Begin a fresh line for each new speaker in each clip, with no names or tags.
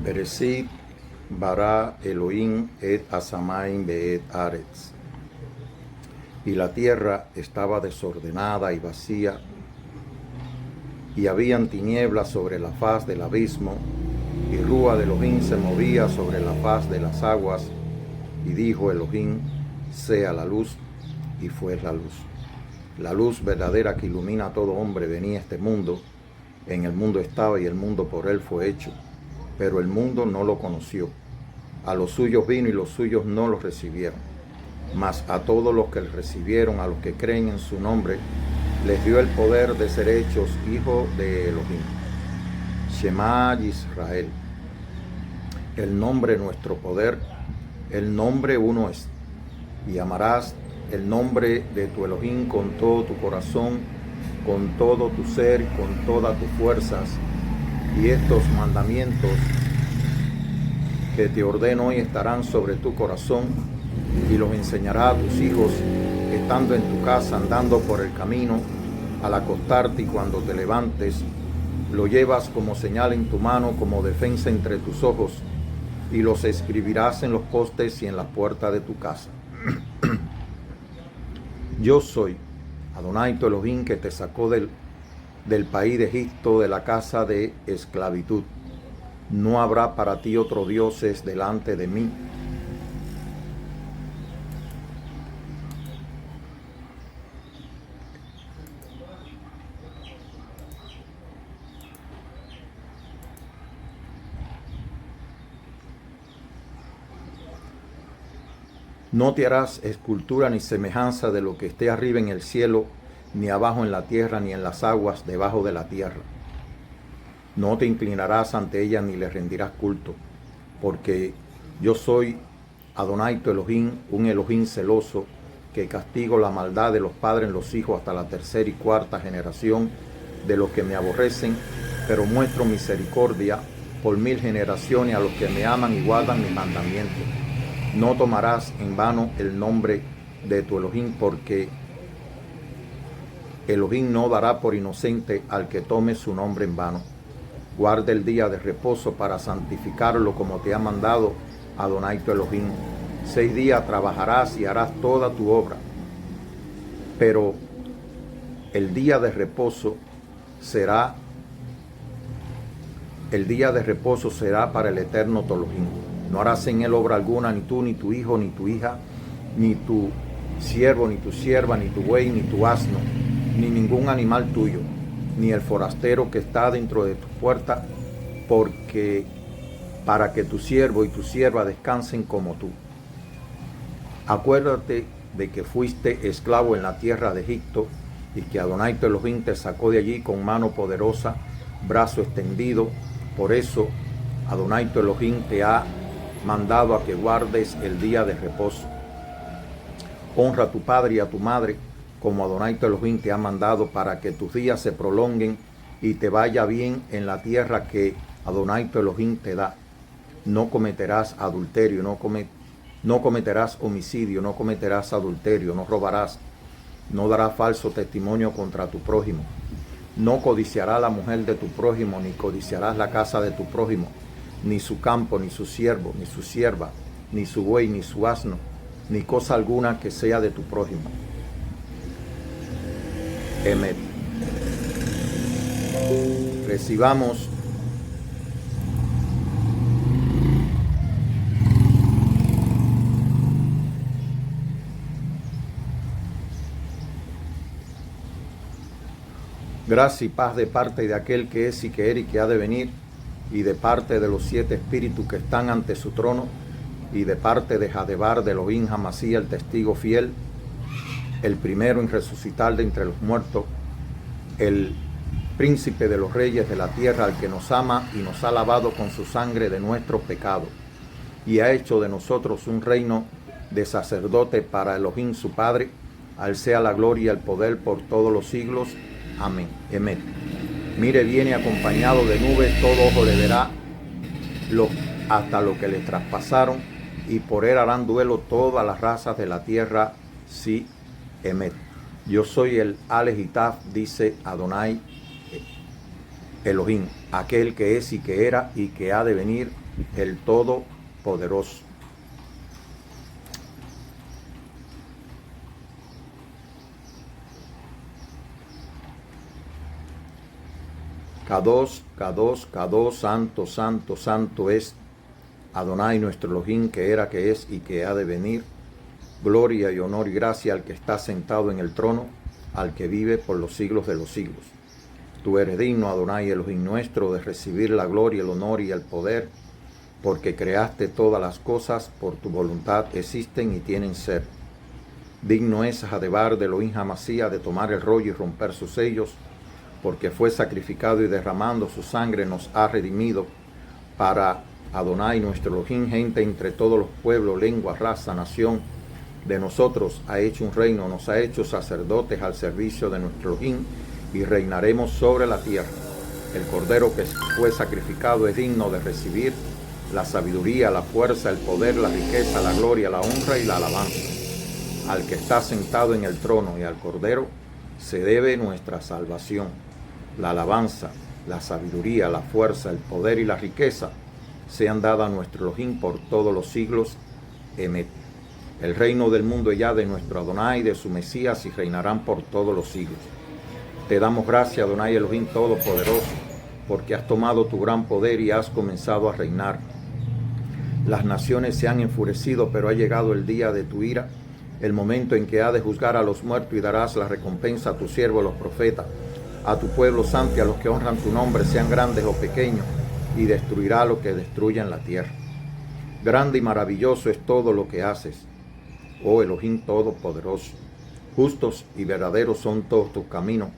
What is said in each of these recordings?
Bereshit bara Elohim et Asamayim beet Aretz. Y la tierra estaba desordenada y vacía, y habían tinieblas sobre la faz del abismo, y Rúa de Elohim se movía sobre la faz de las aguas, y dijo Elohim, sea la luz, y fue la luz. La luz verdadera que ilumina a todo hombre venía a este mundo. En el mundo estaba y el mundo por él fue hecho, pero el mundo no lo conoció. A los suyos vino y los suyos no los recibieron. Mas a todos los que le recibieron, a los que creen en su nombre, les dio el poder de ser hechos hijos de Elohim. Shema Yisrael. El nombre nuestro poder, el nombre uno es. Y amarás el nombre de tu Elohim con todo tu corazón, con todo tu ser, con todas tus fuerzas. Y estos mandamientos que te ordeno hoy estarán sobre tu corazón, y los enseñarás a tus hijos, estando en tu casa, andando por el camino, al acostarte y cuando te levantes. Lo llevas como señal en tu mano, como defensa entre tus ojos, y los escribirás en los postes y en la puerta de tu casa. Yo soy Adonai tu Elohim, que te sacó del país de Egipto, de la casa de esclavitud. No habrá para ti otro dioses delante de mí. No te harás escultura ni semejanza de lo que esté arriba en el cielo, ni abajo en la tierra, ni en las aguas debajo de la tierra. No te inclinarás ante ella ni le rendirás culto, porque yo soy Adonai tu Elohim, un Elohim celoso, que castigo la maldad de los padres en los hijos hasta la tercera y cuarta generación de los que me aborrecen, pero muestro misericordia por 1000 generaciones a los que me aman y guardan mis mandamientos. No tomarás en vano el nombre de tu Elohim, porque Elohim no dará por inocente al que tome su nombre en vano. Guarda el día de reposo para santificarlo, como te ha mandado Adonai tu Elohim. 6 días trabajarás y harás toda tu obra, pero el día de reposo será para el eterno tu Elohim. No harás en él obra alguna, ni tú, ni tu hijo, ni tu hija, ni tu siervo, ni tu sierva, ni tu buey, ni tu asno, ni ningún animal tuyo, ni el forastero que está dentro de tu puerta, para que tu siervo y tu sierva descansen como tú. Acuérdate de que fuiste esclavo en la tierra de Egipto, y que Adonai tu Elohim te sacó de allí con mano poderosa, brazo extendido. Por eso Adonai tu Elohim te ha mandado a que guardes el día de reposo. Honra a tu padre y a tu madre, como Adonai tu Elohim te ha mandado, para que tus días se prolonguen y te vaya bien en la tierra que Adonai tu Elohim te da. No cometerás adulterio, no cometerás homicidio, no cometerás adulterio, no robarás, no darás falso testimonio contra tu prójimo. No codiciarás la mujer de tu prójimo, ni codiciarás la casa de tu prójimo, ni su campo, ni su siervo, ni su sierva, ni su buey, ni su asno, ni cosa alguna que sea de tu prójimo. Emet. Recibamos gracia y paz de parte de aquel que es y que era y que ha de venir, y de parte de los 7 espíritus que están ante su trono, y de parte de Jadebar de Elohim Hamasí, el testigo fiel, el primero en resucitar de entre los muertos, el príncipe de los reyes de la tierra, al que nos ama y nos ha lavado con su sangre de nuestros pecados, y ha hecho de nosotros un reino de sacerdote para Elohim su Padre. Al sea la gloria y el poder por todos los siglos. Amén. Amén. Mire, viene acompañado de nubes, todo ojo le verá hasta lo que le traspasaron, y por él harán duelo todas las razas de la tierra. Sí, Emet. Yo soy el Alejitaf, dice Adonai Elohim, aquel que es y que era y que ha de venir, el Todopoderoso. Kadosh, Kadosh, Kadosh, santo, santo, santo es Adonai nuestro Elohim, que era, que es y que ha de venir. Gloria y honor y gracia al que está sentado en el trono, al que vive por los siglos de los siglos. Tú eres digno, Adonai Elohim nuestro, de recibir la gloria, el honor y el poder, porque creaste todas las cosas, por tu voluntad existen y tienen ser. Digno es Jadebar de Elohim Hamasía de tomar el rollo y romper sus sellos, porque fue sacrificado y derramando su sangre nos ha redimido para Adonai nuestro Elohim, gente entre todos los pueblos, lengua, raza, nación. De nosotros ha hecho un reino, nos ha hecho sacerdotes al servicio de nuestro Elohim, y reinaremos sobre la tierra. El Cordero que fue sacrificado es digno de recibir la sabiduría, la fuerza, el poder, la riqueza, la gloria, la honra y la alabanza. Al que está sentado en el trono y al Cordero se debe nuestra salvación. La alabanza, la sabiduría, la fuerza, el poder y la riqueza sean dadas a nuestro Elohim por todos los siglos. Emet. El reino del mundo es ya de nuestro Adonai, de su Mesías, y reinarán por todos los siglos. Te damos gracias, Adonai Elohim Todopoderoso, porque has tomado tu gran poder y has comenzado a reinar. Las naciones se han enfurecido, pero ha llegado el día de tu ira, el momento en que ha de juzgar a los muertos, y darás la recompensa a tus siervos los profetas, a tu pueblo santo y a los que honran tu nombre, sean grandes o pequeños, y destruirá lo que destruya en la tierra. Grande y maravilloso es todo lo que haces, oh Elohim Todopoderoso. Justos y verdaderos son todos tus caminos.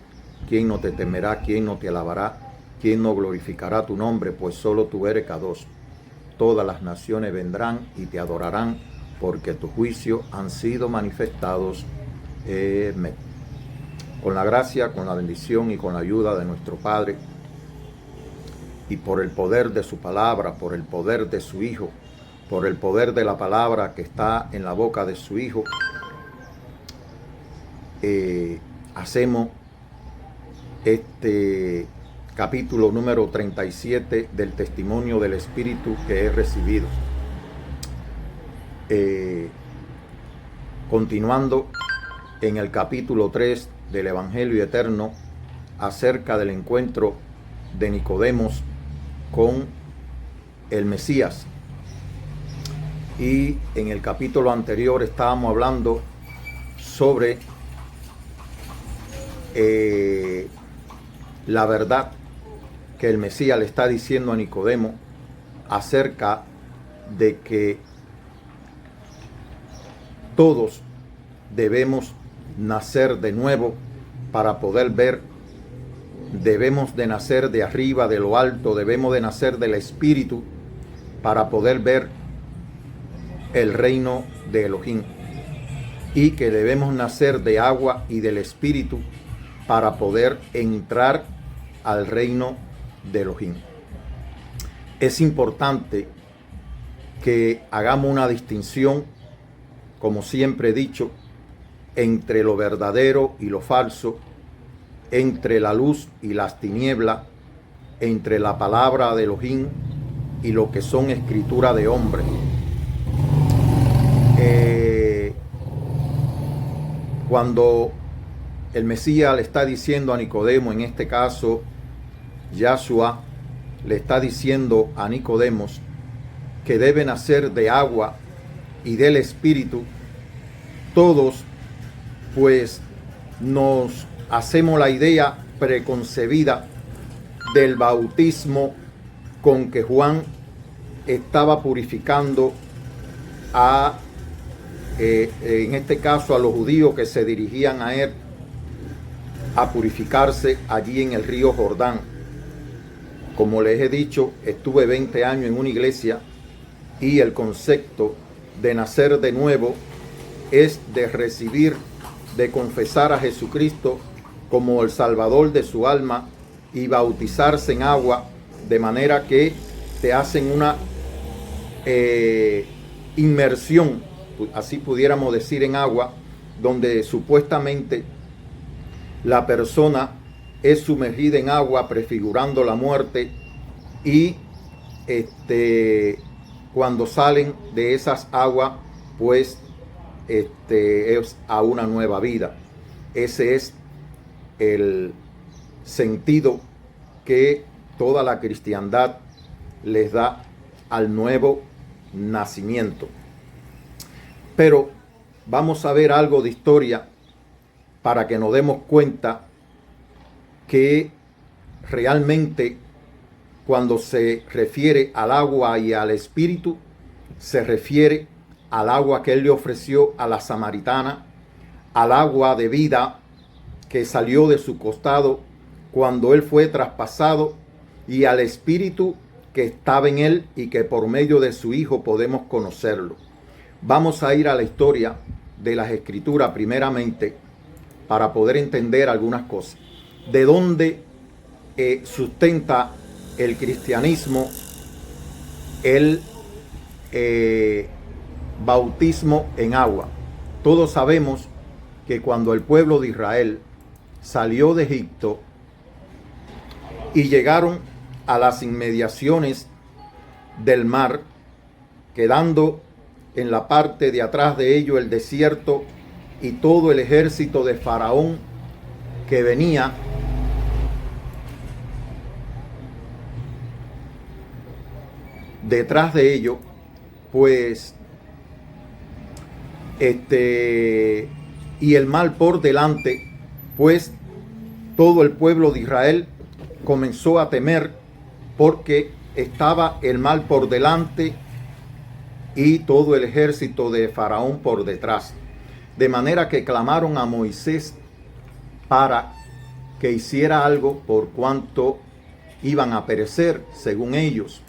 ¿Quién no te temerá? ¿Quién no te alabará? ¿Quién no glorificará tu nombre? Pues solo tú eres Kadosh. Todas las naciones vendrán y te adorarán, porque tus juicios han sido manifestados. Amén. Con la gracia, con la bendición y con la ayuda de nuestro Padre, y por el poder de su palabra, por el poder de su Hijo, por el poder de la palabra que está en la boca de su Hijo, hacemos este capítulo número 37 del testimonio del Espíritu que he recibido. Continuando en el capítulo 3 del Evangelio Eterno, acerca del encuentro de Nicodemos con el Mesías. Y en el capítulo anterior estábamos hablando sobre la verdad que el Mesías le está diciendo a Nicodemo acerca de que todos debemos nacer de nuevo para poder ver. Debemos de nacer de arriba, de lo alto, debemos de nacer del Espíritu para poder ver el reino de Elohim, y que debemos nacer de agua y del Espíritu para poder entrar al reino de Elohim. Es importante que hagamos una distinción, como siempre he dicho, entre lo verdadero y lo falso, entre la luz y las tinieblas, entre la palabra de Elohim y lo que son escrituras de hombre. Cuando el Mesías le está diciendo a Nicodemo, en este caso Yahshua le está diciendo a Nicodemos que debe nacer de agua y del Espíritu, todos pues nos hacemos la idea preconcebida del bautismo con que Juan estaba purificando a, en este caso, a los judíos que se dirigían a él a purificarse allí en el río Jordán. Como les he dicho, estuve 20 años en una iglesia, y el concepto de nacer de nuevo es de recibir, de confesar a Jesucristo como el Salvador de su alma y bautizarse en agua, de manera que te hacen una inmersión, así pudiéramos decir, en agua, donde supuestamente la persona es sumergida en agua, prefigurando la muerte, y cuando salen de esas aguas, pues es a una nueva vida. Ese es el sentido que toda la cristiandad les da al nuevo nacimiento. Pero vamos a ver algo de historia para que nos demos cuenta que realmente cuando se refiere al agua y al espíritu, se refiere al agua que él le ofreció a la samaritana, al agua de vida que salió de su costado cuando él fue traspasado, y al espíritu que estaba en él y que por medio de su hijo podemos conocerlo. Vamos a ir a la historia de las escrituras primeramente para poder entender algunas cosas. ¿De dónde sustenta el cristianismo el bautismo en agua? Todos sabemos que cuando el pueblo de Israel salió de Egipto y llegaron a las inmediaciones del mar, quedando en la parte de atrás de ellos el desierto y todo el ejército de Faraón que venía detrás de ellos, pues y el mal por delante, pues todo el pueblo de Israel comenzó a temer porque estaba el mal por delante y todo el ejército de Faraón por detrás. De manera que clamaron a Moisés para que hiciera algo por cuanto iban a perecer, según ellos.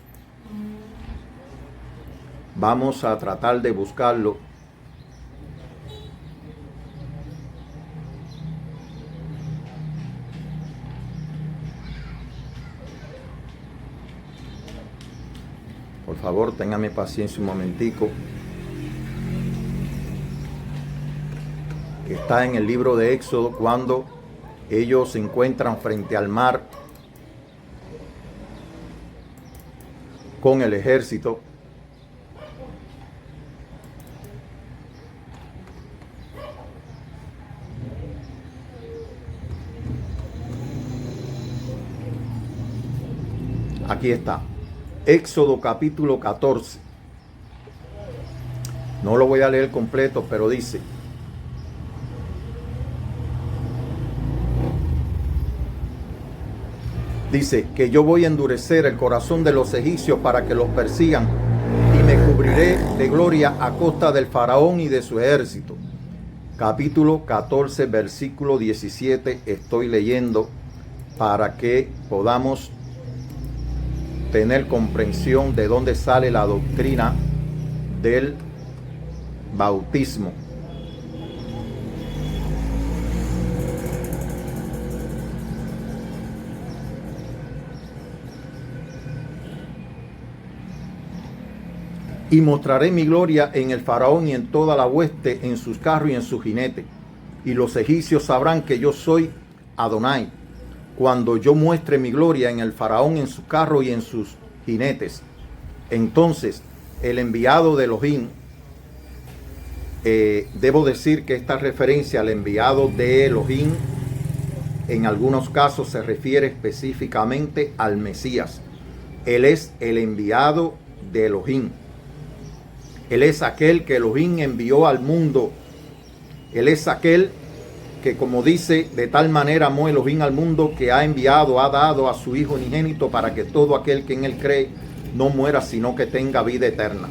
Vamos a tratar de buscarlo. Por favor, téngame paciencia un momentico. Está en el libro de Éxodo cuando ellos se encuentran frente al mar con el ejército. Aquí está. Éxodo capítulo 14. No lo voy a leer completo, pero dice: que yo voy a endurecer el corazón de los egipcios para que los persigan, y me cubriré de gloria a costa del faraón y de su ejército. Capítulo 14, versículo 17, estoy leyendo para que podamos tener comprensión de dónde sale la doctrina del bautismo. Y mostraré mi gloria en el faraón y en toda la hueste, en sus carros y en sus jinetes. Y los egipcios sabrán que yo soy Adonai, cuando yo muestre mi gloria en el faraón, en su carro y en sus jinetes. Entonces, el enviado de Elohim, debo decir que esta referencia al enviado de Elohim, en algunos casos se refiere específicamente al Mesías. Él es el enviado de Elohim. Él es aquel que Elohim envió al mundo. Él es aquel que, como dice, de tal manera amó Elohim al mundo que ha enviado, ha dado a su Hijo unigénito para que todo aquel que en él cree no muera, sino que tenga vida eterna.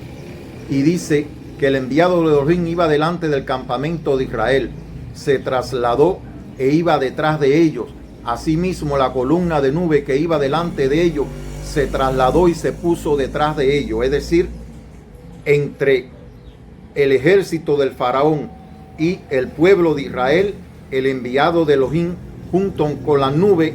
Y dice que el enviado de Elohim iba delante del campamento de Israel, se trasladó e iba detrás de ellos. Asimismo, la columna de nube que iba delante de ellos se trasladó y se puso detrás de ellos. Es decir, entre el ejército del faraón y el pueblo de Israel, el enviado de Elohim junto con la nube,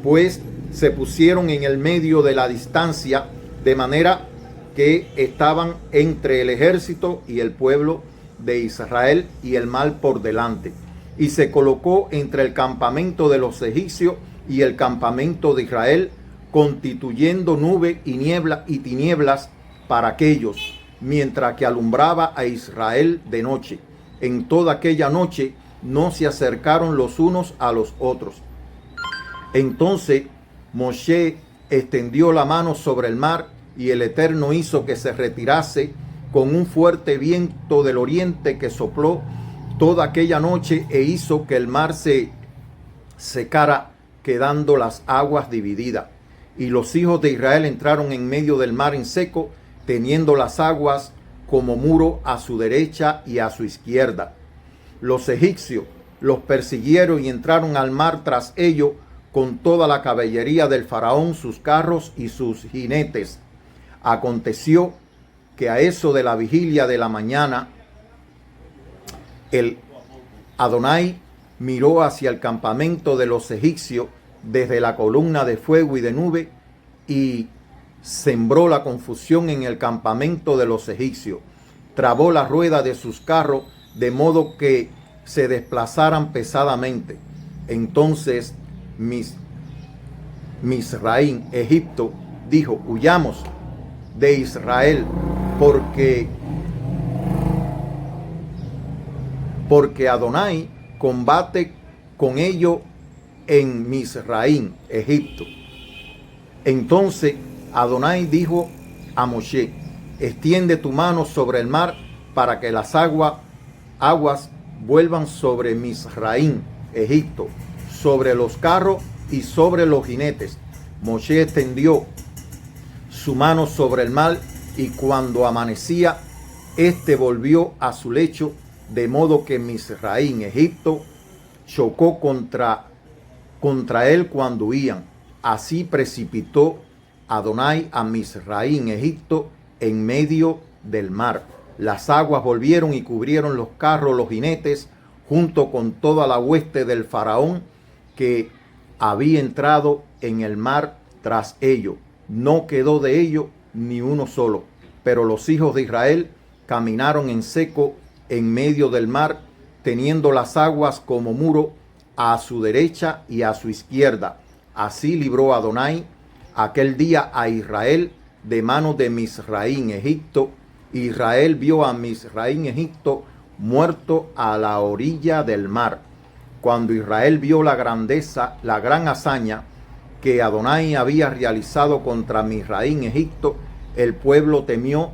pues se pusieron en el medio de la distancia, de manera que estaban entre el ejército y el pueblo de Israel y el mar por delante. Y se colocó entre el campamento de los egipcios y el campamento de Israel constituyendo nube y niebla y tinieblas para aquellos, mientras que alumbraba a Israel de noche. En toda aquella noche no se acercaron los unos a los otros. Entonces Moshe extendió la mano sobre el mar, y el Eterno hizo que se retirase con un fuerte viento del oriente que sopló toda aquella noche e hizo que el mar se secara, quedando las aguas divididas. Y los hijos de Israel entraron en medio del mar en seco, teniendo las aguas como muro a su derecha y a su izquierda. Los egipcios los persiguieron y entraron al mar tras ellos con toda la caballería del faraón, sus carros y sus jinetes. Aconteció que a eso de la vigilia de la mañana, el Adonai miró hacia el campamento de los egipcios desde la columna de fuego y de nube, y sembró la confusión en el campamento de los egipcios. Trabó la rueda de sus carros, de modo que se desplazaran pesadamente. Entonces Misraim, Egipto, dijo: huyamos de Israel, porque Adonai combate con ellos en Misraim, Egipto. Entonces Adonai dijo a Moshe: extiende tu mano sobre el mar para que las aguas vuelvan sobre Misraim, Egipto, sobre los carros y sobre los jinetes. Moshe extendió su mano sobre el mar, y cuando amanecía, éste volvió a su lecho, de modo que Misraim, Egipto, chocó contra él cuando huían. Así precipitó Adonai a Misraim, Egipto, en medio del mar. Las aguas volvieron y cubrieron los carros, los jinetes, junto con toda la hueste del faraón que había entrado en el mar tras ellos. No quedó de ellos ni uno solo. Pero los hijos de Israel caminaron en seco en medio del mar, teniendo las aguas como muro a su derecha y a su izquierda. Así libró Adonai aquel día a Israel de manos de Misraim, Egipto. Israel vio a Misraim, Egipto, muerto a la orilla del mar. Cuando Israel vio la grandeza, la gran hazaña que Adonai había realizado contra Misraim, Egipto, el pueblo temió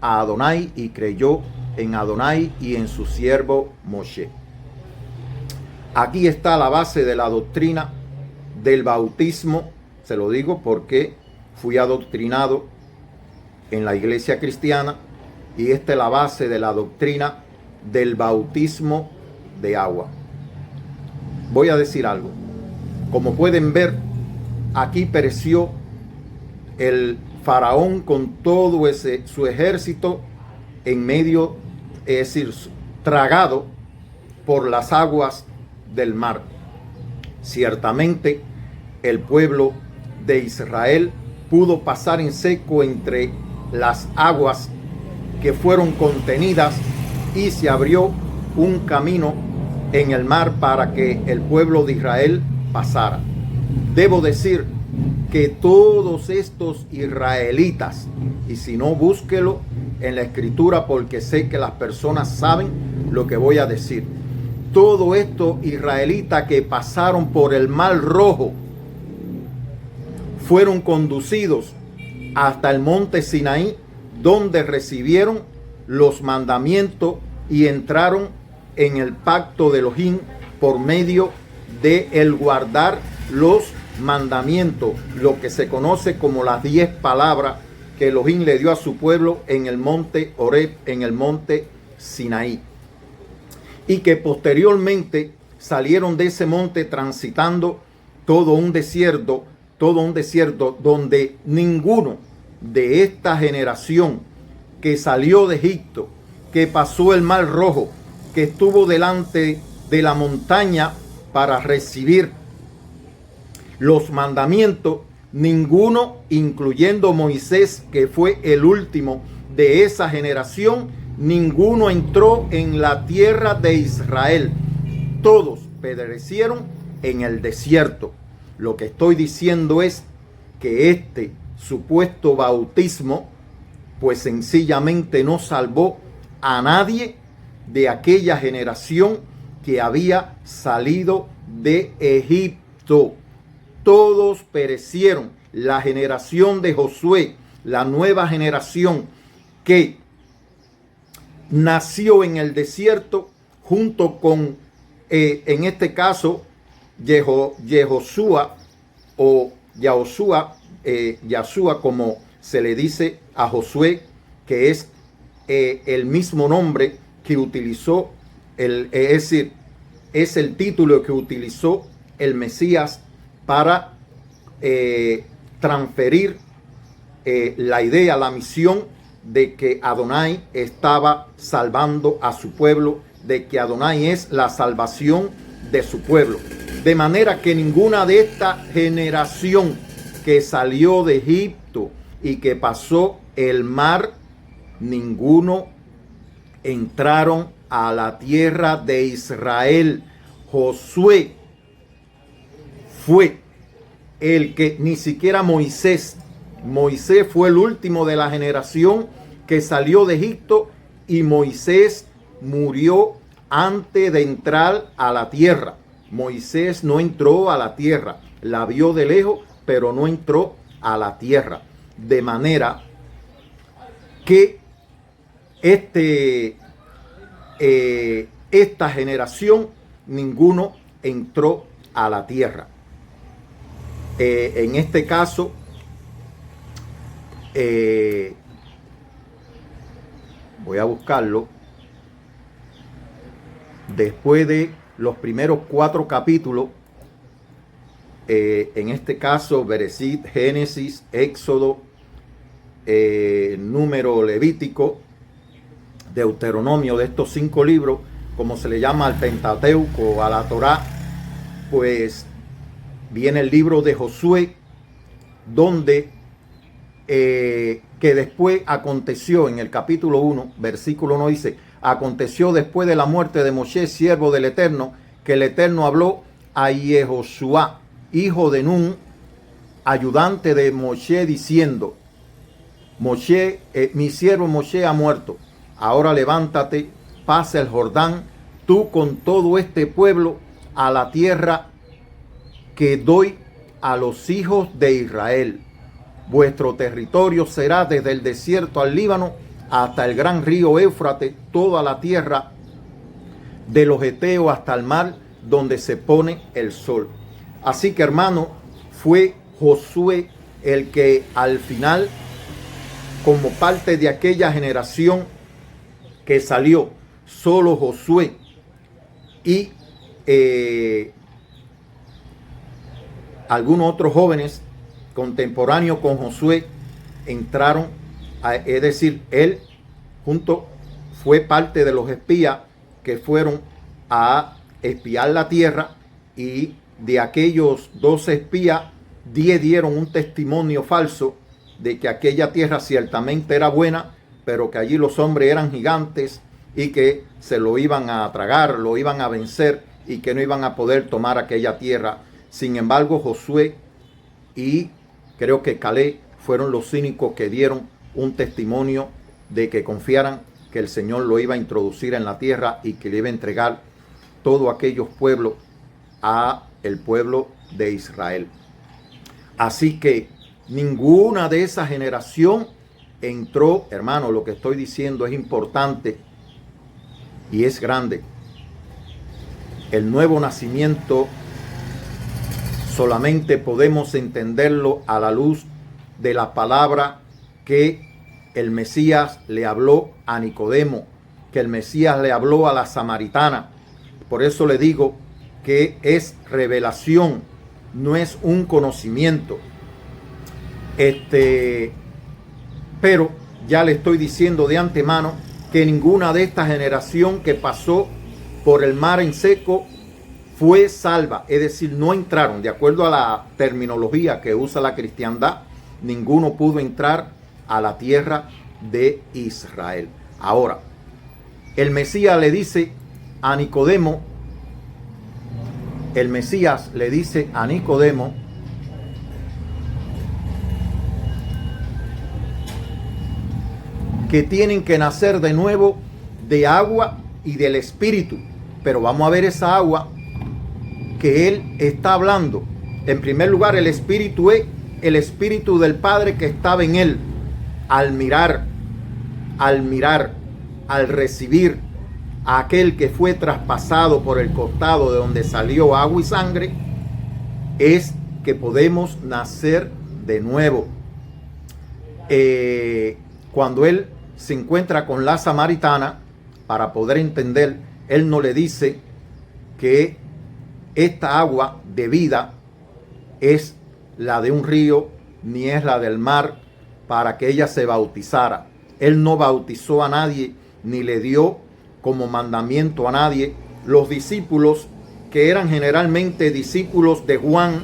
a Adonai y creyó en Adonai y en su siervo Moshe. Aquí está la base de la doctrina del bautismo. Se lo digo porque fui adoctrinado en la iglesia cristiana, y esta es la base de la doctrina del bautismo de agua. Voy a decir algo. Como pueden ver, aquí pereció el faraón con todo su ejército en medio, es decir, tragado por las aguas del mar. Ciertamente el pueblo de Israel pudo pasar en seco entre las aguas que fueron contenidas, y se abrió un camino en el mar para que el pueblo de Israel pasara. Debo decir que todos estos israelitas, y si no, búsquelo en la escritura porque sé que las personas saben lo que voy a decir. Todos estos israelitas que pasaron por el Mar Rojo fueron conducidos hasta el monte Sinaí, donde recibieron los mandamientos y entraron en el pacto de Elohim por medio de el guardar los mandamientos, lo que se conoce como las 10 palabras que Elohim le dio a su pueblo en el monte Horeb, en el monte Sinaí, y que posteriormente salieron de ese monte transitando todo un desierto donde ninguno de esta generación que salió de Egipto, que pasó el Mar Rojo, que estuvo delante de la montaña para recibir los mandamientos, ninguno, incluyendo Moisés, que fue el último de esa generación, ninguno entró en la tierra de Israel. Todos perecieron en el desierto. Lo que estoy diciendo es que este supuesto bautismo pues sencillamente no salvó a nadie de aquella generación que había salido de Egipto. Todos perecieron. La generación de Josué, la nueva generación que nació en el desierto junto con, en este caso, Yehoshua o Yahshua, como se le dice a Josué, que es el mismo nombre que utilizó, es decir, es el título que utilizó el Mesías para transferir la idea, la misión de que Adonai estaba salvando a su pueblo, de que Adonai es la salvación de su pueblo. De manera que ninguna de esta generación que salió de Egipto y que pasó el mar, ninguno entraron a la tierra de Israel. Josué fue el que, ni siquiera Moisés fue el último de la generación que salió de Egipto, y Moisés murió antes de entrar a la tierra. Moisés no entró a la tierra, la vio de lejos, pero no entró a la tierra. De manera que esta generación, ninguno entró a la tierra. En este caso, voy a buscarlo. Después de los primeros 4 capítulos, en este caso, Bereshit, Génesis, Éxodo, Número, Levítico, Deuteronomio, de estos 5 libros, como se le llama al Pentateuco, a la Torá, pues viene el libro de Josué, donde que después aconteció, en el capítulo 1, versículo 1 dice: aconteció después de la muerte de Moshe, siervo del Eterno, que el Eterno habló a Yehoshua, hijo de Nun, ayudante de Moshe, diciendo: Moshe, mi siervo Moshe ha muerto. Ahora levántate, pasa el Jordán, tú con todo este pueblo, a la tierra que doy a los hijos de Israel. Vuestro territorio será desde el desierto al Líbano hasta el gran río Éufrates, toda la tierra de los Heteos hasta el mar donde se pone el sol. Así que, hermano, fue Josué el que al final, como parte de aquella generación que salió, solo Josué y algunos otros jóvenes contemporáneos con Josué entraron, es decir, él junto fue parte de los espías que fueron a espiar la tierra, y de aquellos 12 espías, 10 dieron un testimonio falso de que aquella tierra ciertamente era buena, pero que allí los hombres eran gigantes y que se lo iban a tragar, lo iban a vencer y que no iban a poder tomar aquella tierra. Sin embargo, Josué y creo que Caleb fueron los únicos que dieron un testimonio de que confiaran que el Señor lo iba a introducir en la tierra y que le iba a entregar todos aquellos pueblos a el pueblo de Israel. Así que ninguna de esa generación entró. Hermano, lo que estoy diciendo es importante y es grande. El nuevo nacimiento solamente podemos entenderlo a la luz de la palabra que el Mesías le habló a Nicodemo, que el Mesías le habló a la samaritana. Por eso le digo que es revelación, no es un conocimiento. Pero ya le estoy diciendo de antemano que ninguna de esta generación que pasó por el mar en seco fue salva, es decir, no entraron. De acuerdo a la terminología que usa la cristiandad, ninguno pudo entrar a la tierra de Israel. Ahora, el Mesías le dice a Nicodemo, que tienen que nacer de nuevo de agua y del Espíritu. Pero vamos a ver esa agua que él está hablando. En primer lugar, el Espíritu es el Espíritu del Padre que estaba en él. Al mirar, al recibir a aquel que fue traspasado por el costado de donde salió agua y sangre, es que podemos nacer de nuevo. Cuando él se encuentra con la samaritana, para poder entender, él no le dice que esta agua de vida es la de un río, ni es la del mar, para que ella se bautizara. Él no bautizó a nadie, ni le dio como mandamiento a nadie. Los discípulos, que eran generalmente discípulos de Juan,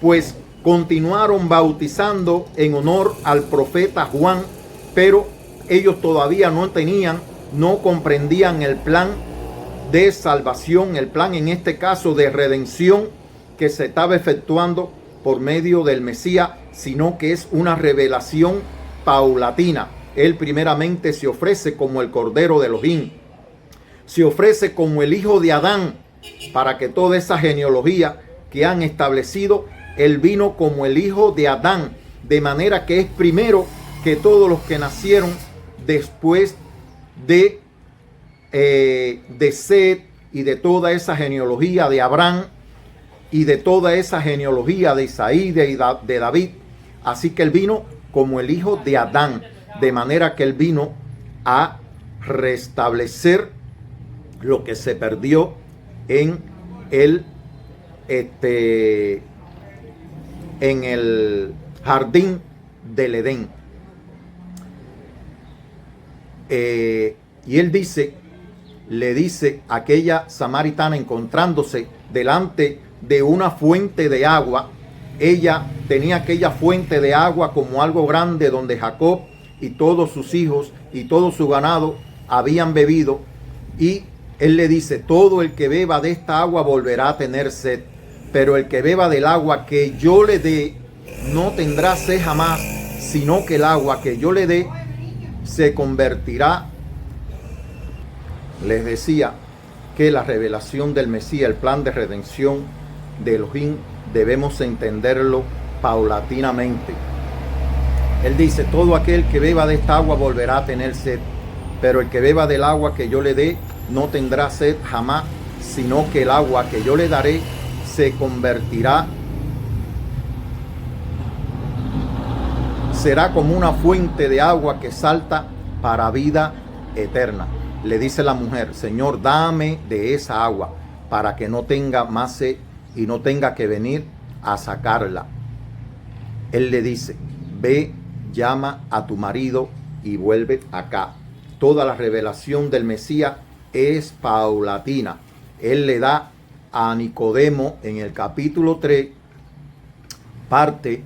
pues continuaron bautizando en honor al profeta Juan, pero ellos todavía no comprendían el plan de salvación, el plan en este caso de redención que se estaba efectuando por medio del Mesías, sino que es una revelación paulatina. Él primeramente se ofrece como el Cordero de Elohim, se ofrece como el Hijo de Adán, para que toda esa genealogía que han establecido, él vino como el Hijo de Adán, de manera que es primero que todos los que nacieron después de Set y de toda esa genealogía de Abraham y de toda esa genealogía de Isaí, de David. Así que él vino como el Hijo de Adán, de manera que él vino a restablecer lo que se perdió en el jardín del Edén. Y él le dice a aquella samaritana, encontrándose delante de una fuente de agua. Ella tenía aquella fuente de agua como algo grande, donde Jacob y todos sus hijos y todo su ganado habían bebido. Y él le dice: todo el que beba de esta agua volverá a tener sed, pero el que beba del agua que yo le dé no tendrá sed jamás, sino que el agua que yo le dé se convertirá. Les decía que la revelación del Mesías, el plan de redención de Elohim, debemos entenderlo paulatinamente. Él dice: todo aquel que beba de esta agua volverá a tener sed, pero el que beba del agua que yo le dé no tendrá sed jamás, sino que el agua que yo le daré se convertirá, será como una fuente de agua que salta para vida eterna. Le dice la mujer: Señor, dame de esa agua para que no tenga más sed y no tenga que venir a sacarla. Él le dice: ve, llama a tu marido y vuelve acá. Toda la revelación del Mesías es paulatina. Él le da a Nicodemo en el capítulo 3 parte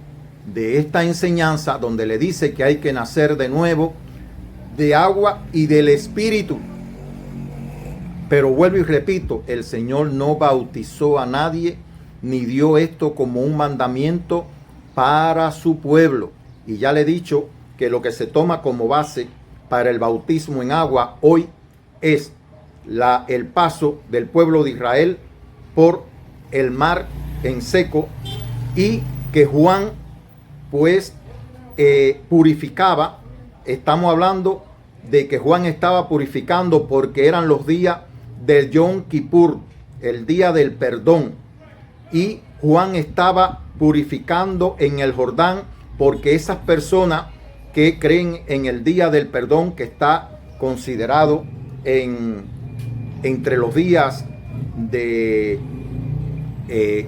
de esta enseñanza, donde le dice que hay que nacer de nuevo de agua y del Espíritu. Pero vuelvo y repito, el Señor no bautizó a nadie, ni dio esto como un mandamiento para su pueblo. Y ya le he dicho que lo que se toma como base para el bautismo en agua hoy es el paso del pueblo de Israel por el mar en seco, y que Juan pues purificaba. Estamos hablando de que Juan estaba purificando porque eran los días del Yom Kippur, el día del perdón, y Juan estaba purificando en el Jordán porque esas personas que creen en el día del perdón, que está considerado entre los días de,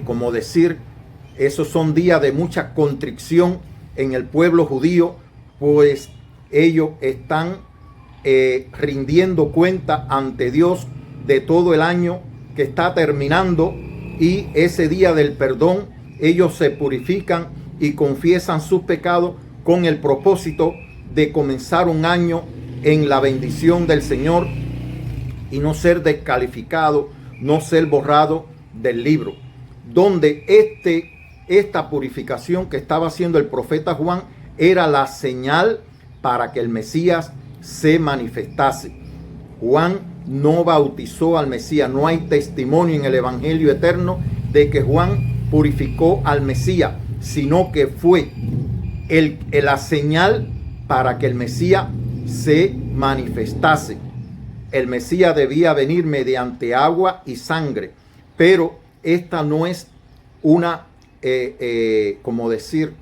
como decir, esos son días de mucha contrición en el pueblo judío, pues ellos están rindiendo cuenta ante Dios de todo el año que está terminando, y ese día del perdón ellos se purifican y confiesan sus pecados con el propósito de comenzar un año en la bendición del Señor y no ser descalificado, no ser borrado del libro. Donde esta purificación que estaba haciendo el profeta Juan era la señal para que el Mesías se manifestase. Juan no bautizó al Mesías. No hay testimonio en el Evangelio eterno de que Juan purificó al Mesías, sino que fue la señal para que el Mesías se manifestase. El Mesías debía venir mediante agua y sangre, pero esta no es una, como decir,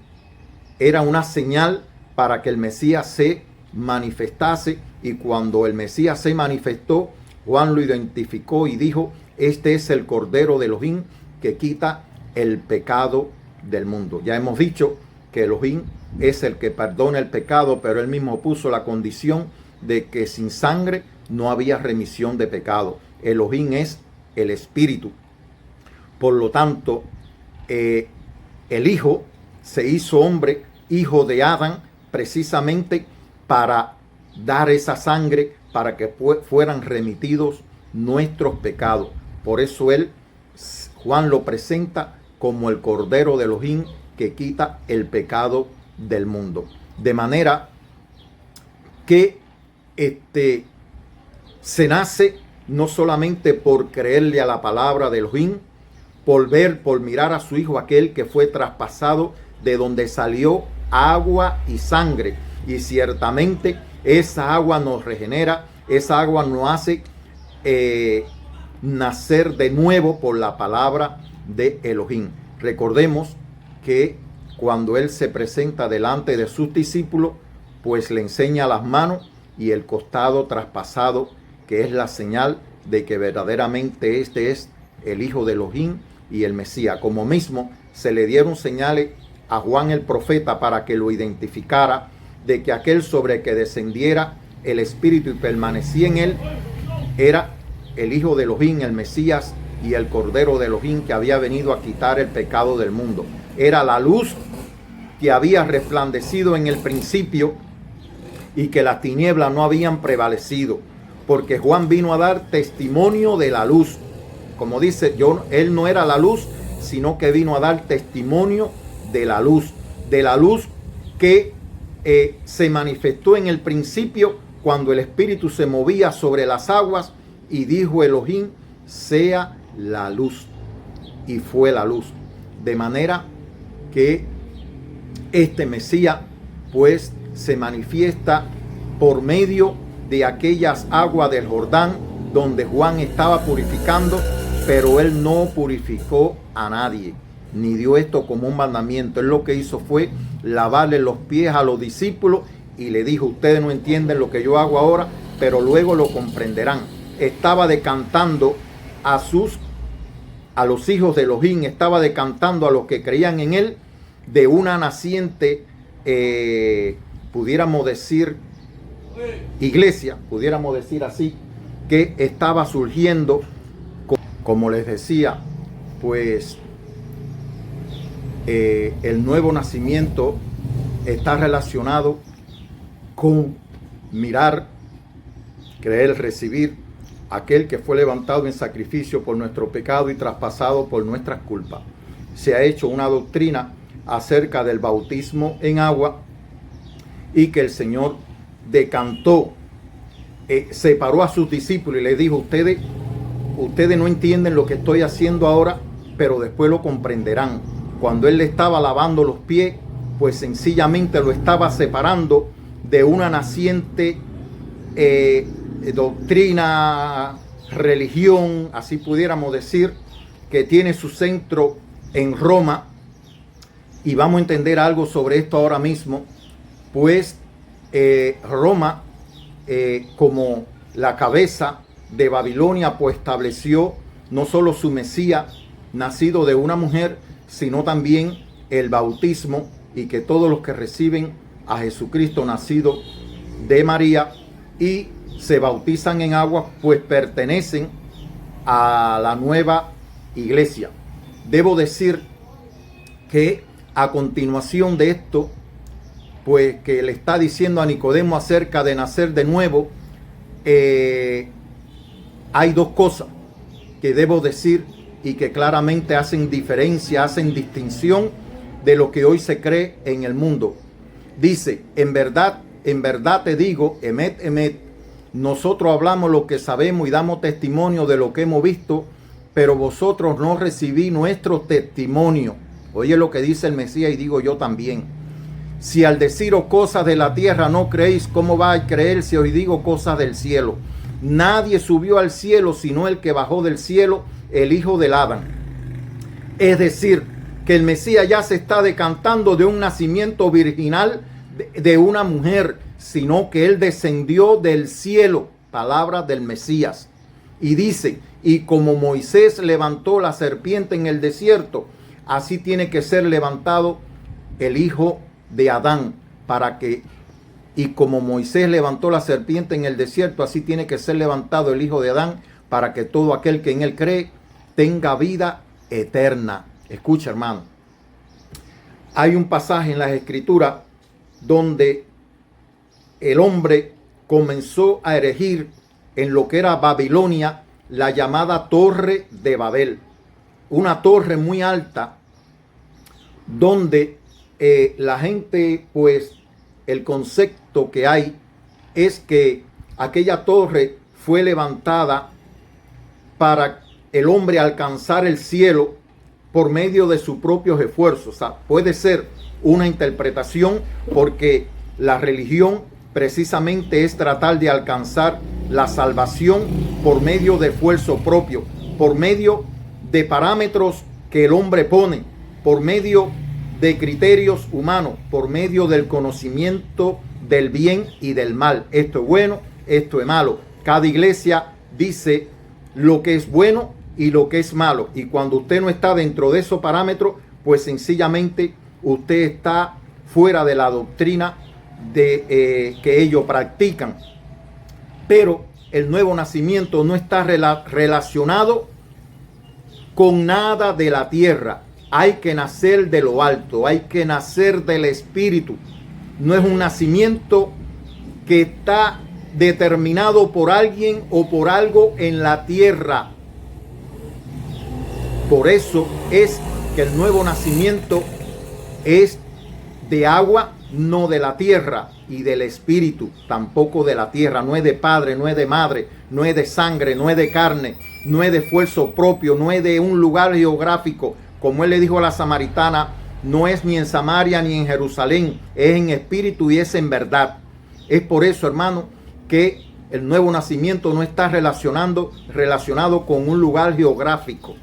era una señal para que el Mesías se manifestase. Y cuando el Mesías se manifestó, Juan lo identificó y dijo: este es el Cordero de Elohim que quita el pecado del mundo. Ya hemos dicho que Elohim es el que perdona el pecado, pero él mismo puso la condición de que sin sangre no había remisión de pecado. Elohim es el Espíritu. Por lo tanto, el Hijo se hizo hombre, hijo de Adán, precisamente para dar esa sangre para que fueran remitidos nuestros pecados. Por eso Juan lo presenta como el Cordero de Elohim que quita el pecado del mundo. De manera que se nace no solamente por creerle a la palabra de Elohim, por mirar a su Hijo, aquel que fue traspasado, de donde salió agua y sangre. Y ciertamente esa agua nos regenera, esa agua nos hace nacer de nuevo por la palabra de Elohim. Recordemos que cuando Él se presenta delante de sus discípulos, pues le enseña las manos y el costado traspasado, que es la señal de que verdaderamente este es el Hijo de Elohim y el Mesías. Como mismo se le dieron señales a Juan el profeta para que lo identificara, de que aquel sobre que descendiera el Espíritu y permanecía en él era el Hijo de Elohim, el Mesías y el Cordero de Elohim, que había venido a quitar el pecado del mundo. Era la luz que había resplandecido en el principio y que las tinieblas no habían prevalecido, porque Juan vino a dar testimonio de la luz. Como dice, él no era la luz, sino que vino a dar testimonio de la luz que se manifestó en el principio cuando el Espíritu se movía sobre las aguas y dijo Elohim: sea la luz, y fue la luz. De manera que este Mesías pues se manifiesta por medio de aquellas aguas del Jordán donde Juan estaba purificando, pero él no purificó a nadie, ni dio esto como un mandamiento. Él lo que hizo fue lavarle los pies a los discípulos y le dijo: ustedes no entienden lo que yo hago ahora, pero luego lo comprenderán. Estaba decantando a los hijos de Elohim, estaba decantando a los que creían en él de una naciente, pudiéramos decir, iglesia, pudiéramos decir así, que estaba surgiendo. Como les decía, pues el nuevo nacimiento está relacionado con mirar, creer, recibir aquel que fue levantado en sacrificio por nuestro pecado y traspasado por nuestras culpas. Se ha hecho una doctrina acerca del bautismo en agua y que el Señor decantó, separó a sus discípulos y les dijo: ustedes no entienden lo que estoy haciendo ahora, pero después lo comprenderán. Cuando él le estaba lavando los pies, pues sencillamente lo estaba separando de una naciente doctrina, religión, así pudiéramos decir, que tiene su centro en Roma. Y vamos a entender algo sobre esto ahora mismo, pues Roma, como la cabeza de Babilonia, pues estableció no solo su Mesías nacido de una mujer, sino también el bautismo, y que todos los que reciben a Jesucristo nacido de María y se bautizan en agua, pues pertenecen a la nueva iglesia. Debo decir que a continuación de esto, pues que le está diciendo a Nicodemo acerca de nacer de nuevo, hay dos cosas que debo decir y que claramente hacen diferencia, hacen distinción de lo que hoy se cree en el mundo. Dice: en verdad en verdad te digo, emet, emet, nosotros hablamos lo que sabemos y damos testimonio de lo que hemos visto, pero vosotros no recibí nuestro testimonio. Oye lo que dice el Mesías y digo yo también. Si al deciros cosas de la tierra no creéis, ¿cómo vais a creer si os digo cosas del cielo? Nadie subió al cielo sino el que bajó del cielo, el Hijo del Adán. Es decir, que el Mesías ya se está decantando de un nacimiento virginal de una mujer, sino que él descendió del cielo, palabra del Mesías. Y dice, y como Moisés levantó la serpiente en el desierto, así tiene que ser levantado el Hijo de Adán, y como Moisés levantó la serpiente en el desierto, así tiene que ser levantado el Hijo de Adán, para que todo aquel que en él cree tenga vida eterna. Escucha, hermano. Hay un pasaje en las Escrituras donde el hombre comenzó a erigir en lo que era Babilonia la llamada Torre de Babel. Una torre muy alta donde la gente, pues, el concepto que hay es que aquella torre fue levantada para el hombre alcanzar el cielo por medio de sus propios esfuerzos. O sea, puede ser una interpretación porque la religión precisamente es tratar de alcanzar la salvación por medio de esfuerzo propio, por medio de parámetros que el hombre pone, por medio de criterios humanos, por medio del conocimiento del bien y del mal. Esto es bueno, esto es malo. Cada iglesia dice lo que es bueno y lo que es malo. Y cuando usted no está dentro de esos parámetros, pues sencillamente usted está fuera de la doctrina que ellos practican. Pero el nuevo nacimiento no está relacionado con nada de la tierra. Hay que nacer de lo alto, hay que nacer del Espíritu. No es un nacimiento que está determinado por alguien o por algo en la tierra. Por eso es que el nuevo nacimiento es de agua, no de la tierra, y del Espíritu, tampoco de la tierra. No es de padre, no es de madre, no es de sangre, no es de carne, no es de esfuerzo propio, no es de un lugar geográfico. Como él le dijo a la samaritana, no es ni en Samaria ni en Jerusalén, es en espíritu y es en verdad. Es por eso, hermano, que el nuevo nacimiento no está relacionado con un lugar geográfico,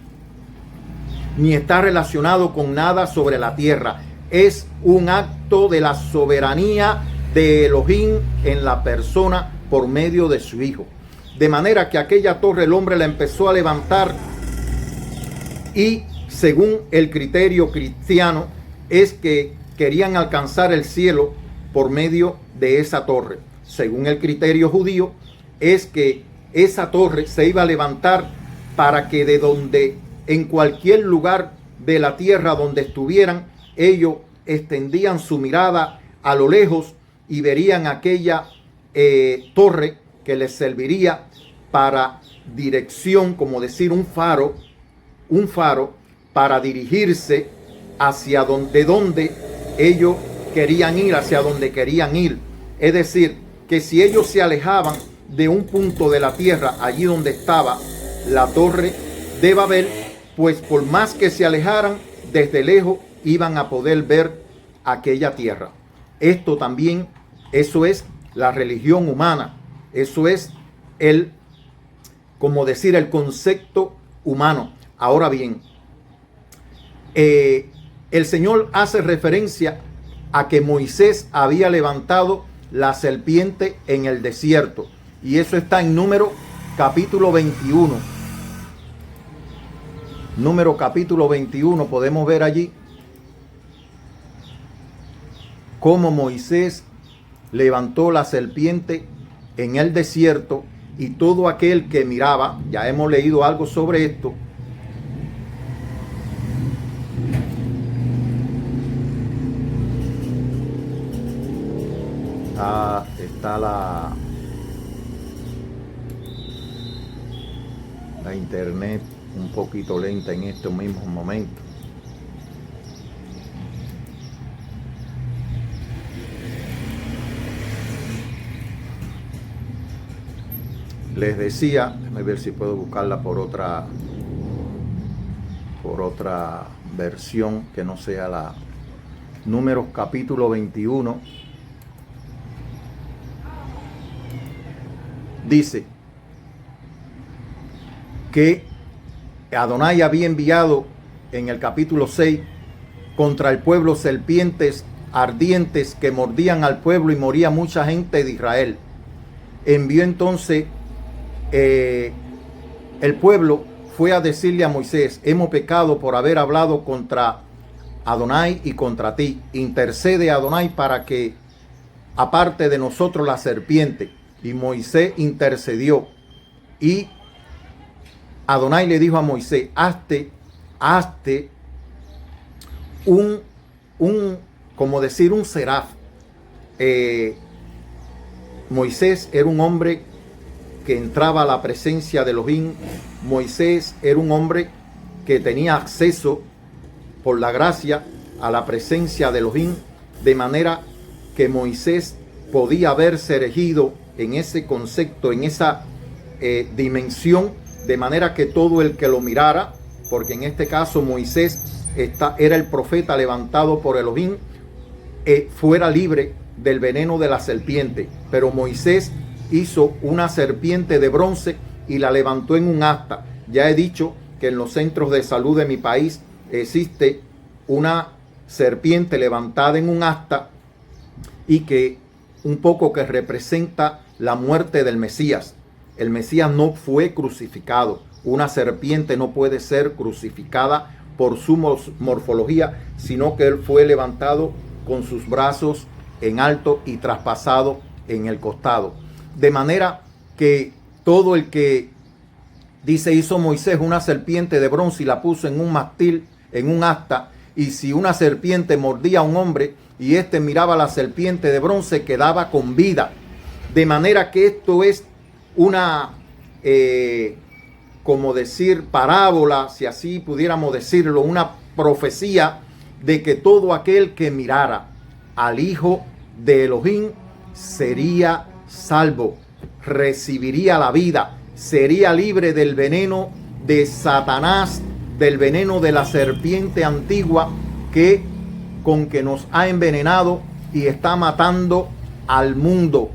ni está relacionado con nada sobre la tierra. Es un acto de la soberanía de Elohim en la persona por medio de su Hijo. De manera que aquella torre el hombre la empezó a levantar y según el criterio cristiano es que querían alcanzar el cielo por medio de esa torre. Según el criterio judío es que esa torre se iba a levantar para que de donde, en cualquier lugar de la tierra donde estuvieran, ellos extendían su mirada a lo lejos y verían aquella torre que les serviría para dirección, como decir un faro para dirigirse hacia donde ellos querían ir, hacia donde querían ir. Es decir, que si ellos se alejaban de un punto de la tierra, allí donde estaba la torre de Babel, pues por más que se alejaran, desde lejos iban a poder ver aquella tierra. Esto también, eso es la religión humana. Eso es el concepto humano. Ahora bien, el Señor hace referencia a que Moisés había levantado la serpiente en el desierto. Y eso está en Número capítulo 21. Número capítulo 21, podemos ver allí cómo Moisés levantó la serpiente en el desierto y todo aquel que miraba, ya hemos leído algo sobre esto, está la internet un poquito lenta en estos mismos momentos. les decía, déjame ver si puedo buscarla por otra versión que no sea la Números capítulo 21. Dice que Adonai había enviado en el capítulo 6 contra el pueblo serpientes ardientes que mordían al pueblo y moría mucha gente de Israel. Envió entonces el pueblo fue a decirle a Moisés: hemos pecado por haber hablado contra Adonai y contra ti. Intercede a Adonai para que aparte de nosotros la serpiente. Y Moisés intercedió. Y Adonai le dijo a Moisés: hazte como decir, un seraf. Moisés era un hombre que entraba a la presencia de Elohim. Moisés era un hombre que tenía acceso por la gracia a la presencia de Elohim, de manera que Moisés podía verse erigido en ese concepto, en esa dimensión, de manera que todo el que lo mirara, porque en este caso Moisés era el profeta levantado por Elohim, fuera libre del veneno de la serpiente. Pero Moisés hizo una serpiente de bronce y la levantó en un asta. Ya he dicho que en los centros de salud de mi país existe una serpiente levantada en un asta y que un poco que representa la muerte del Mesías. El Mesías no fue crucificado. Una serpiente no puede ser crucificada por su morfología, sino que él fue levantado con sus brazos en alto y traspasado en el costado. De manera que todo el que dice hizo Moisés una serpiente de bronce y la puso en un mástil, en un asta, y si una serpiente mordía a un hombre y éste miraba a la serpiente de bronce, quedaba con vida. De manera que esto es una, como decir, parábola, si así pudiéramos decirlo, una profecía de que todo aquel que mirara al Hijo de Elohim sería salvo, recibiría la vida, sería libre del veneno de Satanás, del veneno de la serpiente antigua con que nos ha envenenado y está matando al mundo.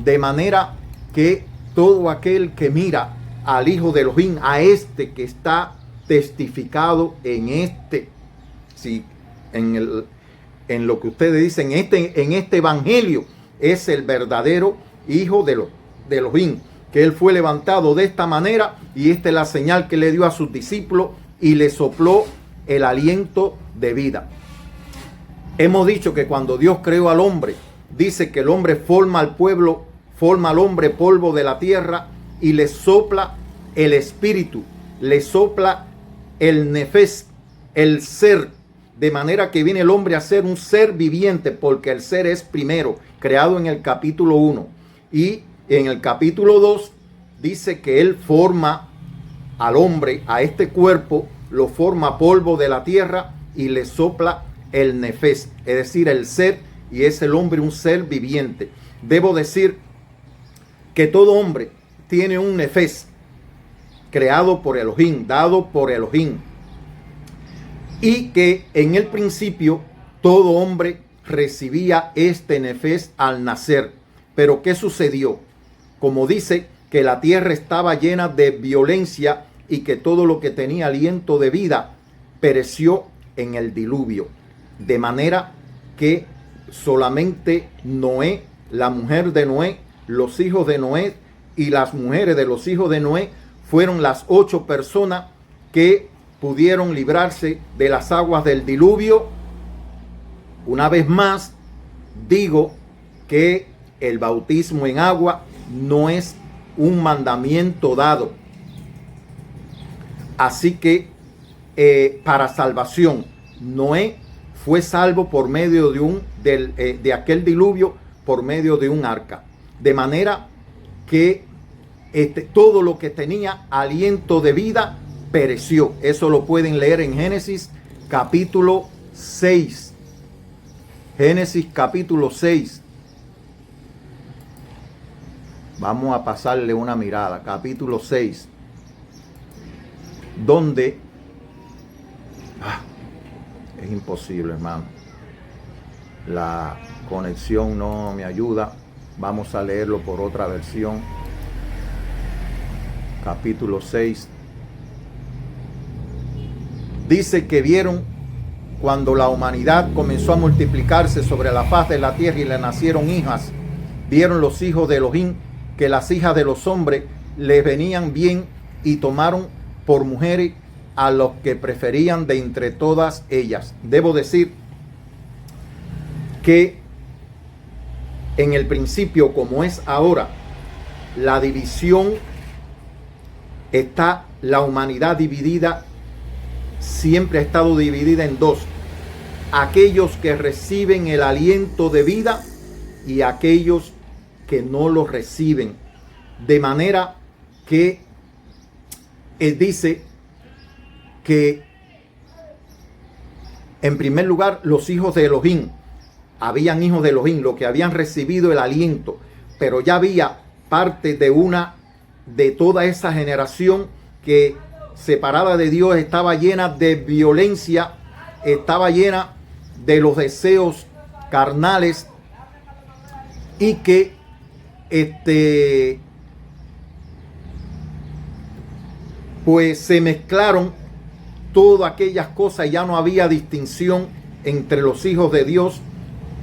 De manera que todo aquel que mira al Hijo de Elohim, a este que está testificado en en lo que ustedes dicen, en este evangelio, es el verdadero Hijo de Elohim, que él fue levantado de esta manera, y esta es la señal que le dio a sus discípulos y le sopló el aliento de vida. Hemos dicho que cuando Dios creó al hombre, dice que el hombre forma al hombre polvo de la tierra y le sopla el espíritu, le sopla el nefes, el ser, de manera que viene el hombre a ser un ser viviente, porque el ser es primero, creado en el capítulo 1. Y en el capítulo 2 dice que él forma al hombre, a este cuerpo, lo forma polvo de la tierra y le sopla el nefes, es decir, el ser, y es el hombre un ser viviente. Debo decir que todo hombre tiene un nefes creado por Elohim, dado por Elohim, y que en el principio todo hombre recibía este nefes al nacer. Pero ¿qué sucedió? Como dice que la tierra estaba llena de violencia y que todo lo que tenía aliento de vida pereció en el diluvio. De manera que solamente Noé, la mujer de Noé, los hijos de Noé y las mujeres de los hijos de Noé fueron las 8 personas que pudieron librarse de las aguas del diluvio. Una vez más, digo que el bautismo en agua no es un mandamiento dado. Así que para salvación, Noé fue salvo por medio de aquel diluvio, por medio de un arca. De manera que todo lo que tenía aliento de vida pereció. Eso lo pueden leer en Génesis capítulo 6. Génesis capítulo 6. Vamos a pasarle una mirada. Capítulo 6. Donde es imposible, hermano. La conexión no me ayuda. Vamos a leerlo por otra versión. Capítulo 6. Dice que vieron cuando la humanidad comenzó a multiplicarse sobre la faz de la tierra y le nacieron hijas. Vieron los hijos de Elohim que las hijas de los hombres les venían bien y tomaron por mujeres a los que preferían de entre todas ellas. Debo decir que en el principio, como es ahora, la división está, la humanidad dividida, siempre ha estado dividida en dos: aquellos que reciben el aliento de vida y aquellos que no lo reciben. De manera que él dice que en primer lugar los hijos de Elohim, habían hijos de Elohim, los que habían recibido el aliento, pero ya había parte de toda esa generación que, separada de Dios, estaba llena de violencia, estaba llena de los deseos carnales, y que pues se mezclaron todas aquellas cosas y ya no había distinción entre los hijos de Dios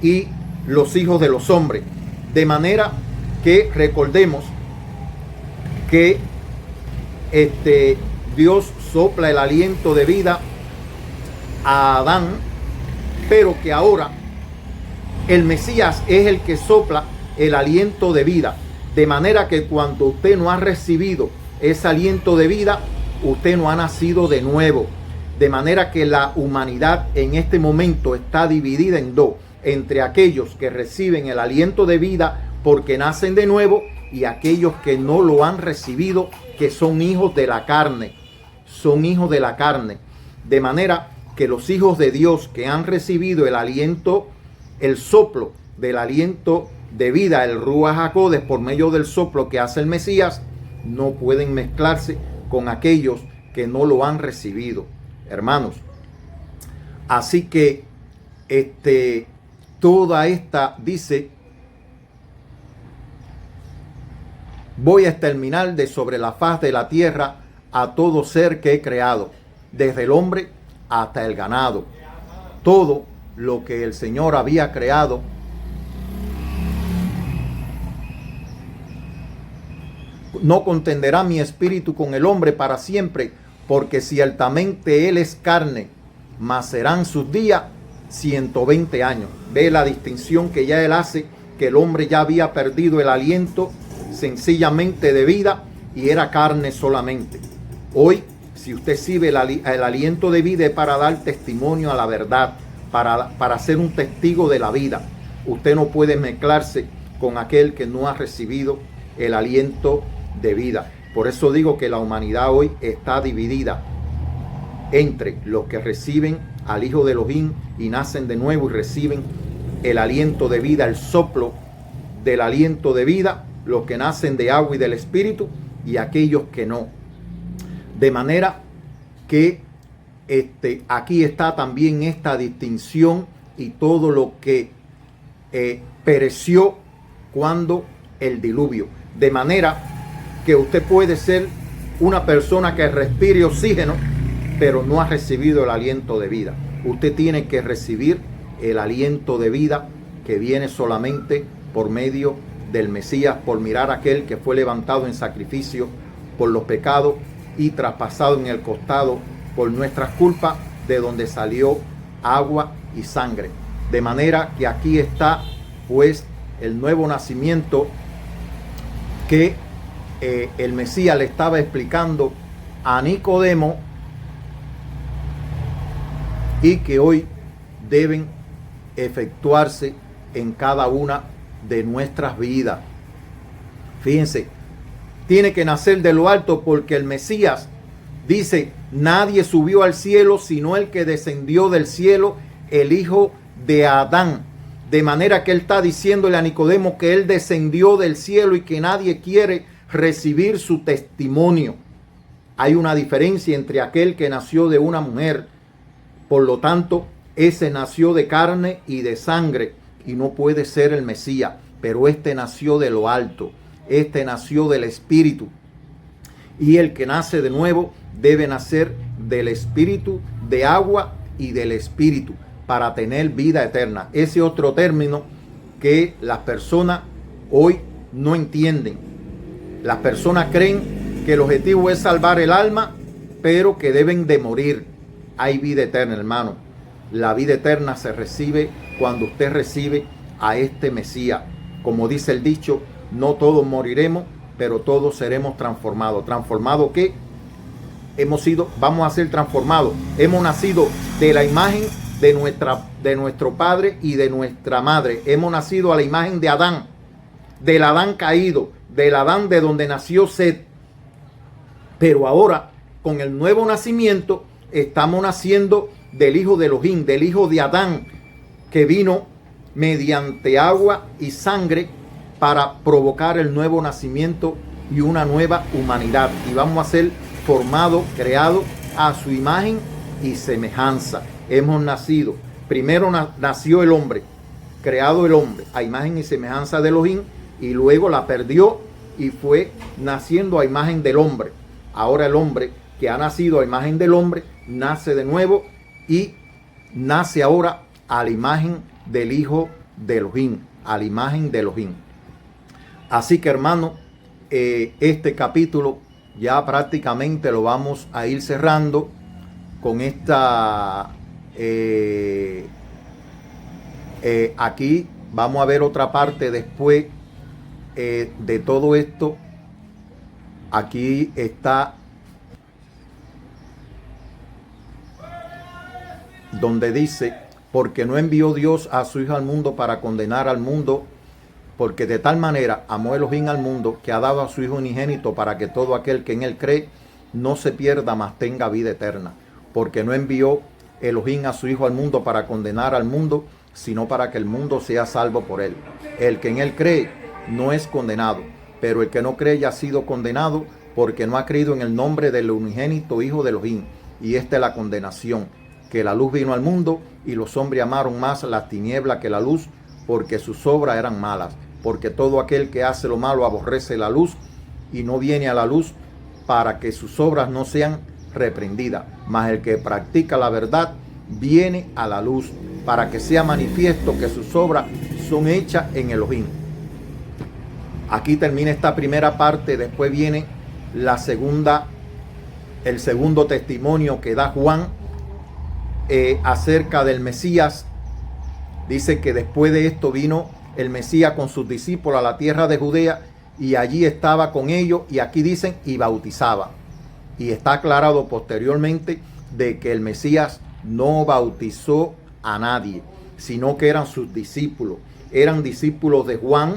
y los hijos de los hombres. De manera que recordemos que Dios sopla el aliento de vida a Adán, pero que ahora el Mesías es el que sopla el aliento de vida. De manera que cuando usted no ha recibido ese aliento de vida, usted no ha nacido de nuevo. De manera que la humanidad en este momento está dividida en dos: entre aquellos que reciben el aliento de vida porque nacen de nuevo y aquellos que no lo han recibido, que son hijos de la carne. Son hijos de la carne. De manera que los hijos de Dios que han recibido el aliento, el soplo del aliento de vida, el Ruach HaKodesh, por medio del soplo que hace el Mesías, no pueden mezclarse con aquellos que no lo han recibido, hermanos. Así que toda esta dice: voy a exterminar de sobre la faz de la tierra a todo ser que he creado, desde el hombre hasta el ganado. Todo lo que el Señor había creado no contenderá mi espíritu con el hombre para siempre, porque ciertamente él es carne, mas serán sus días 120 años. Ve la distinción que ya él hace, que el hombre ya había perdido el aliento sencillamente de vida y era carne solamente. Hoy, si usted sirve el aliento de vida, es para dar testimonio a la verdad, para ser un testigo de la vida. Usted no puede mezclarse con aquel que no ha recibido el aliento de vida. Por eso digo que la humanidad hoy está dividida entre los que reciben al Hijo de Elohim y nacen de nuevo y reciben el aliento de vida, el soplo del aliento de vida, los que nacen de agua y del Espíritu, y aquellos que no. De manera que aquí está también esta distinción y todo lo que pereció cuando el diluvio. De manera que usted puede ser una persona que respire oxígeno, pero no ha recibido el aliento de vida. Usted tiene que recibir el aliento de vida que viene solamente por medio del Mesías, por mirar a aquel que fue levantado en sacrificio por los pecados y traspasado en el costado por nuestras culpas, de donde salió agua y sangre. De manera que aquí está pues el nuevo nacimiento que el Mesías le estaba explicando a Nicodemo y que hoy deben efectuarse en cada una de nuestras vidas. Fíjense, tiene que nacer de lo alto, porque el Mesías dice: nadie subió al cielo sino el que descendió del cielo, el hijo de Adán. De manera que él está diciéndole a Nicodemo que él descendió del cielo y que nadie quiere recibir su testimonio. Hay una diferencia entre aquel que nació de una mujer, por lo tanto, ese nació de carne y de sangre y no puede ser el Mesías, pero este nació de lo alto, este nació del Espíritu. Y el que nace de nuevo debe nacer del Espíritu, de agua y del Espíritu, para tener vida eterna. Ese otro término que las personas hoy no entienden. Las personas creen que el objetivo es salvar el alma, pero que deben de morir. Hay vida eterna, hermano. La vida eterna se recibe cuando usted recibe a este Mesías. Como dice el dicho, no todos moriremos, pero todos seremos transformados. ¿Transformados qué? Vamos a ser transformados. Hemos nacido de la imagen de nuestro padre y de nuestra madre. Hemos nacido a la imagen de Adán, del Adán caído, del Adán de donde nació Set. Pero ahora, con el nuevo nacimiento, estamos naciendo del hijo de Elohim, del hijo de Adán, que vino mediante agua y sangre para provocar el nuevo nacimiento y una nueva humanidad. Y vamos a ser formados, creados a su imagen y semejanza. Hemos nacido. Primero nació el hombre, creado el hombre a imagen y semejanza de Elohim, y luego la perdió y fue naciendo a imagen del hombre. Ahora el hombre que ha nacido a imagen del hombre nace de nuevo y nace ahora a la imagen del hijo de Elohim, a la imagen de Elohim. Así que, hermano, este capítulo ya prácticamente lo vamos a ir cerrando con esta... aquí vamos a ver otra parte después de todo esto. Aquí está donde dice: porque no envió Dios a su Hijo al mundo para condenar al mundo, porque de tal manera amó Elohim al mundo, que ha dado a su Hijo unigénito, para que todo aquel que en él cree no se pierda, mas tenga vida eterna. Porque no envió Elohim a su Hijo al mundo para condenar al mundo, sino para que el mundo sea salvo por él. El que en él cree no es condenado, pero el que no cree ya ha sido condenado, porque no ha creído en el nombre del unigénito Hijo de Elohim. Y esta es la condenación, que la luz vino al mundo, y los hombres amaron más las tinieblas que la luz, porque sus obras eran malas. Porque todo aquel que hace lo malo aborrece la luz, y no viene a la luz, para que sus obras no sean reprendidas. Mas el que practica la verdad viene a la luz, para que sea manifiesto que sus obras son hechas en Elohim. Aquí termina esta primera parte. Después viene la segunda, el segundo testimonio que da Juan acerca del Mesías. Dice que después de esto vino el Mesías con sus discípulos a la tierra de Judea, y allí estaba con ellos, y aquí dicen, y bautizaba. Y está aclarado posteriormente de que el Mesías no bautizó a nadie, sino que eran sus discípulos. Eran discípulos de Juan,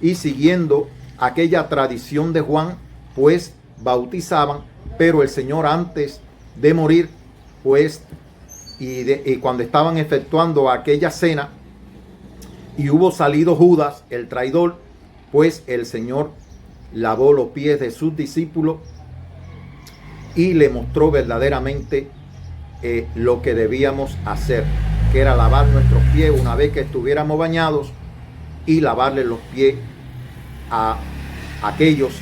y siguiendo aquella tradición de Juan, pues bautizaban. Pero el Señor, antes de morir, pues, y cuando estaban efectuando aquella cena, y hubo salido Judas, el traidor, pues el Señor lavó los pies de sus discípulos y le mostró verdaderamente lo que debíamos hacer, que era lavar nuestros pies una vez que estuviéramos bañados, y lavarle los pies a aquellos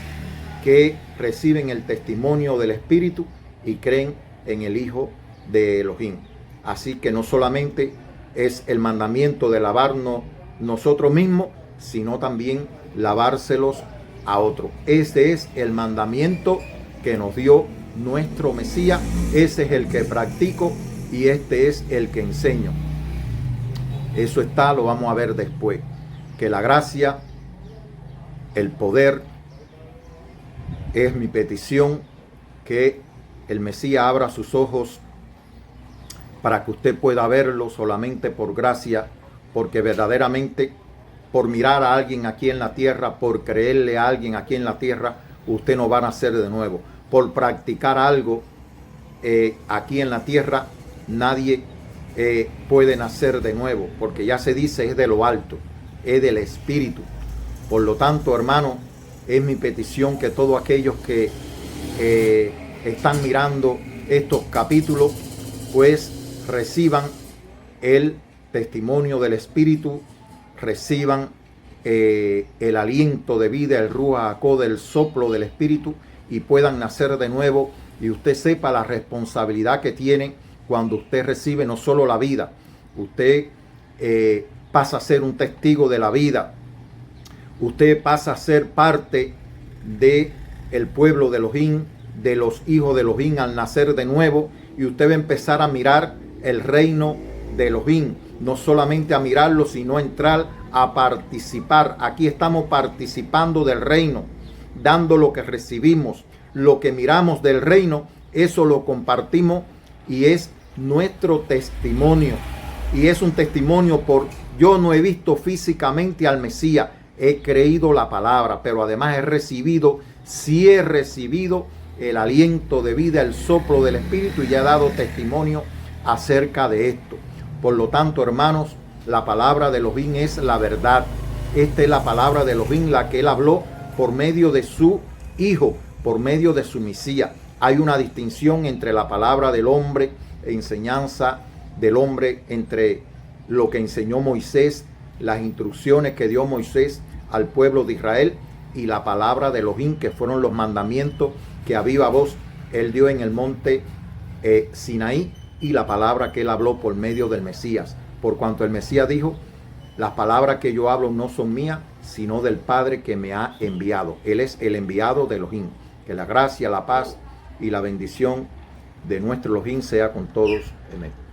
que reciben el testimonio del Espíritu y creen en el Hijo de Elohim. Así que no solamente es el mandamiento de lavarnos nosotros mismos, sino también lavárselos a otros. Este es el mandamiento que nos dio nuestro Mesías. Ese es el que practico y este es el que enseño. Eso está, lo vamos a ver después. Que la gracia, el poder, es mi petición, que el Mesías abra sus ojos para que usted pueda verlo solamente por gracia, porque verdaderamente por mirar a alguien aquí en la tierra, por creerle a alguien aquí en la tierra, usted no va a nacer de nuevo. Por practicar algo aquí en la tierra, nadie puede nacer de nuevo, porque ya se dice es de lo alto, es del Espíritu. Por lo tanto, hermano, es mi petición que todos aquellos que están mirando estos capítulos, pues reciban el testimonio del Espíritu, reciban el aliento de vida, el Ruach HaKodesh, el soplo del Espíritu, y puedan nacer de nuevo, y usted sepa la responsabilidad que tiene cuando usted recibe no solo la vida, usted pasa a ser un testigo de la vida, usted pasa a ser parte del pueblo de Elohim, de los hijos de Elohim al nacer de nuevo, y usted va a empezar a mirar el reino de Elohim, no solamente a mirarlo, sino a entrar a participar. Aquí estamos participando del reino, dando lo que recibimos, lo que miramos del reino, eso lo compartimos y es nuestro testimonio. Y es un testimonio yo no he visto físicamente al Mesías, he creído la palabra, pero además he recibido el aliento de vida, el soplo del Espíritu, y ya he dado testimonio acerca de esto. Por lo tanto, hermanos, la palabra de Elohim es la verdad. Esta es la palabra de Elohim, la que él habló por medio de su Hijo, por medio de su Mesías. Hay una distinción entre la palabra del hombre, enseñanza del hombre, entre lo que enseñó Moisés, las instrucciones que dio Moisés al pueblo de Israel, y la palabra de Elohim, que fueron los mandamientos que a viva voz él dio en el monte Sinaí, y la palabra que él habló por medio del Mesías. Por cuanto el Mesías dijo, las palabras que yo hablo no son mías, sino del Padre que me ha enviado. Él es el enviado de Elohim. Que la gracia, la paz y la bendición de nuestro Elohim sea con todos. Amén.